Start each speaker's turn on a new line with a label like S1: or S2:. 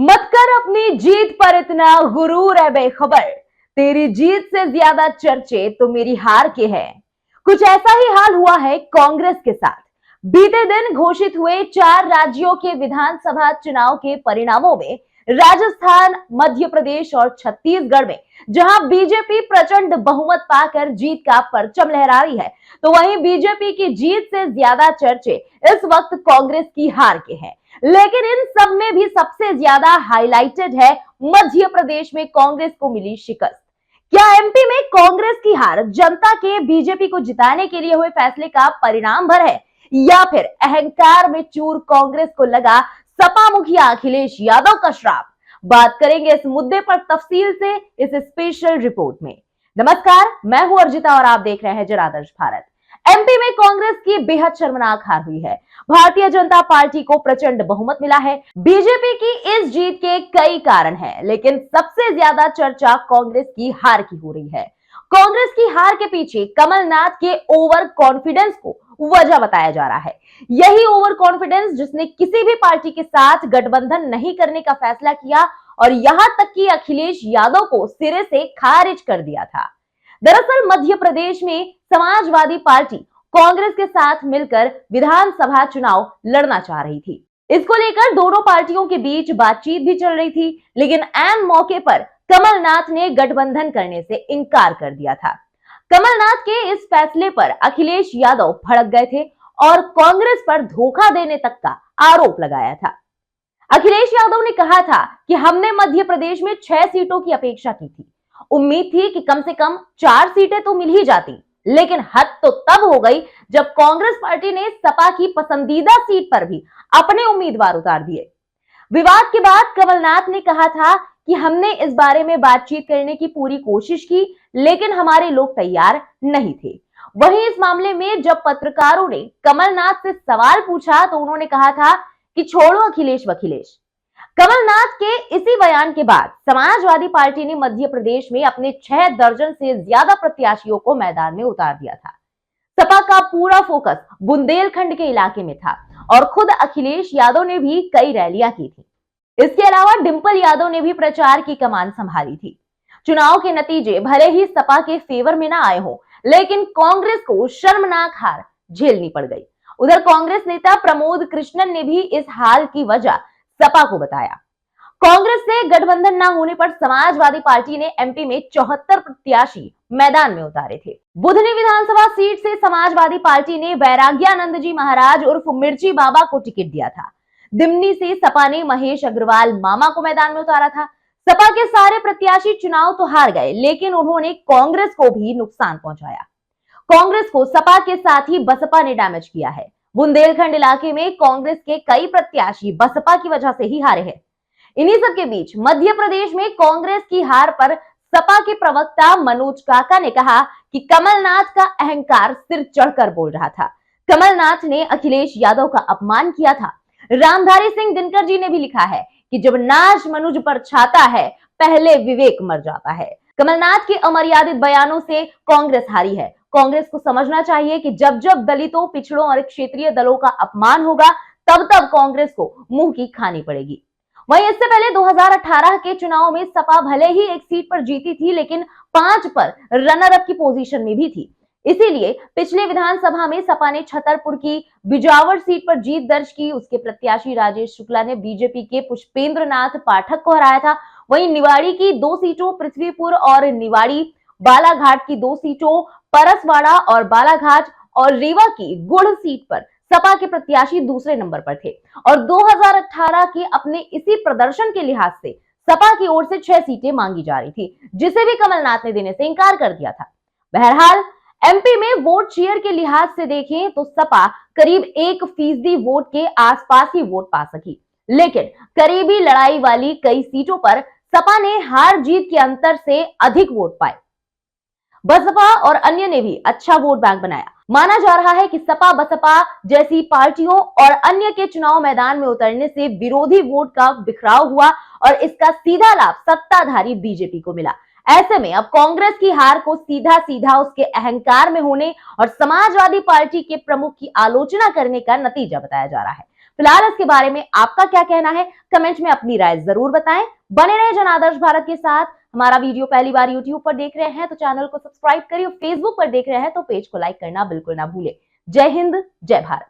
S1: मत कर अपनी जीत पर इतना गुरूर है बेखबर। तेरी जीत से ज्यादा चर्चे तो मेरी हार के हैं। कुछ ऐसा ही हाल हुआ है कांग्रेस के साथ। बीते दिन घोषित हुए 4 राज्यों के विधानसभा चुनाव के परिणामों में राजस्थान, मध्य प्रदेश और छत्तीसगढ़ में जहां बीजेपी प्रचंड बहुमत पाकर जीत का परचम लहरा रही है, तो वहीं बीजेपी की जीत से ज्यादा चर्चे इस वक्त कांग्रेस की हार के हैं। लेकिन इन सब में भी सबसे ज्यादा हाईलाइटेड है मध्य प्रदेश में कांग्रेस को मिली शिकस्त। क्या एमपी में कांग्रेस की हार जनता के बीजेपी को जिताने के लिए हुए फैसले का परिणाम भर है, या फिर अहंकार में चूर कांग्रेस को लगा सपा मुखिया अखिलेश यादव का श्राप? बात करेंगे इस मुद्दे पर तफसील से इस स्पेशल रिपोर्ट में। नमस्कार, मैं हूं अर्जिता और आप देख रहे हैं जनादर्श भारत। एमपी में कांग्रेस की बेहद शर्मनाक हार हुई है। भारतीय जनता पार्टी को प्रचंड बहुमत मिला है। बीजेपी की इस जीत के कई कारण हैं, लेकिन सबसे ज्यादा चर्चा कांग्रेस की हार की हो रही है। कांग्रेस की हार के पीछे कमलनाथ के ओवर कॉन्फिडेंस को वजह बताया जा रहा है। यही ओवर कॉन्फिडेंस जिसने किसी भी पार्टी के साथ गठबंधन नहीं करने का फैसला किया और यहां तक कि अखिलेश यादव को सिरे से खारिज कर दिया था। दरअसल मध्य प्रदेश में समाजवादी पार्टी कांग्रेस के साथ मिलकर विधानसभा चुनाव लड़ना चाह रही थी। इसको लेकर दोनों पार्टियों के बीच बातचीत भी चल रही थी, लेकिन ऐन मौके पर कमलनाथ ने गठबंधन करने से इनकार कर दिया था। कमलनाथ के इस फैसले पर अखिलेश यादव भड़क गए थे और कांग्रेस पर धोखा देने तक का आरोप लगाया था। अखिलेश यादव ने कहा था कि हमने मध्य प्रदेश में 6 सीटों की अपेक्षा की थी। उम्मीद थी कि कम से कम 4 सीटें तो मिल ही जाती, लेकिन हद तो तब हो गई जब कांग्रेस पार्टी ने सपा की पसंदीदा सीट पर भी अपने उम्मीदवार उतार दिए। विवाद के बाद कमलनाथ ने कहा था कि हमने इस बारे में बातचीत करने की पूरी कोशिश की, लेकिन हमारे लोग तैयार नहीं थे। वहीं इस मामले में जब पत्रकारों ने कमलनाथ से सवाल पूछा तो उन्होंने कहा था कि छोड़ो अखिलेश वखिलेश। कमलनाथ के इसी बयान के बाद समाजवादी पार्टी ने मध्य प्रदेश में अपने 6 दर्जन से ज्यादा प्रत्याशियों को मैदान में उतार दिया था। सपा का पूरा फोकस बुंदेलखंड के इलाके में था और खुद अखिलेश यादव ने भी कई रैलियां की थी। इसके अलावा डिंपल यादव ने भी प्रचार की कमान संभाली थी। चुनाव के नतीजे भले ही सपा के फेवर में ना आए हों, लेकिन कांग्रेस को शर्मनाक हार झेलनी पड़ गई। उधर कांग्रेस नेता प्रमोद कृष्णन ने भी इस हाल की वजह सपा को बताया। कांग्रेस से गठबंधन न होने पर समाजवादी पार्टी ने एमपी में 74 प्रत्याशी मैदान में उतारे थे। बुधनी विधानसभा सीट से समाजवादी पार्टी ने वैराग्यानंद जी महाराज उर्फ मिर्ची बाबा को टिकट दिया था। दिमनी से सपा ने महेश अग्रवाल मामा को मैदान में उतारा था। सपा के सारे प्रत्याशी चुनाव तो हार गए, लेकिन उन्होंने कांग्रेस को भी नुकसान पहुंचाया। कांग्रेस को सपा के साथ ही बसपा ने डैमेज किया है। बुंदेलखंड इलाके में कांग्रेस के कई प्रत्याशी बसपा की वजह से ही हारे हैं। इन्हीं सब के बीच मध्य प्रदेश में कांग्रेस की हार पर सपा के प्रवक्ता मनोज काका ने कहा कि कमलनाथ का अहंकार सिर चढ़कर बोल रहा था। कमलनाथ ने अखिलेश यादव का अपमान किया था। रामधारी सिंह दिनकर जी ने भी लिखा है कि जब नाच मनुज पर छाता है, पहले विवेक मर जाता है। कमलनाथ के अमर्यादित बयानों से कांग्रेस हारी है। कांग्रेस को समझना चाहिए कि जब जब दलितों, पिछड़ों और क्षेत्रीय दलों का अपमान होगा, तब तब कांग्रेस को मुंह की खानी पड़ेगी। वहीं इससे पहले 2018 के चुनाव में सपा भले ही एक सीट पर जीती थी, लेकिन 5 पर रनर अप की पोजीशन में भी थी। इसीलिए पिछले विधानसभा में सपा ने छतरपुर की बिजावर सीट पर जीत दर्ज की। उसके प्रत्याशी राजेश शुक्ला ने बीजेपी के पुष्पेंद्र नाथ पाठक को हराया था। वहीं निवाड़ी की 2 सीटों, पृथ्वीपुर और निवाड़ी बालाघाट की 2 सीटों, परसवाड़ा और बालाघाट और रीवा की गुड़ सीट पर सपा के प्रत्याशी दूसरे नंबर पर थे और 2018 के अपने इसी प्रदर्शन के लिहाज से सपा की ओर से 6 सीटें मांगी जा रही थी, जिसे भी कमलनाथ ने देने से इनकार कर दिया था। बहरहाल एमपी में वोट शेयर के लिहाज से देखें तो सपा करीब 1% वोट के आसपास ही वोट पा सकी, लेकिन करीबी लड़ाई वाली कई सीटों पर सपा ने हार जीत के अंतर से अधिक वोट पाए। बसपा और अन्य ने भी अच्छा वोट बैंक बनाया। माना जा रहा है कि सपा बसपा जैसी पार्टियों और अन्य के चुनाव मैदान में उतरने से विरोधी वोट का बिखराव हुआ और इसका सीधा लाभ सत्ताधारी बीजेपी को मिला। ऐसे में अब कांग्रेस की हार को सीधा सीधा उसके अहंकार में होने और समाजवादी पार्टी के प्रमुख की आलोचना करने का नतीजा बताया जा रहा है। फिलहाल इसके बारे में आपका क्या कहना है, कमेंट में अपनी राय जरूर बताएं। बने रहे जन आदर्श भारत के साथ। हमारा वीडियो पहली बार यूट्यूब पर देख रहे हैं तो चैनल को सब्सक्राइब करिए, फेसबुक पर देख रहे हैं तो पेज को लाइक करना बिल्कुल ना भूले। जय हिंद, जय भारत।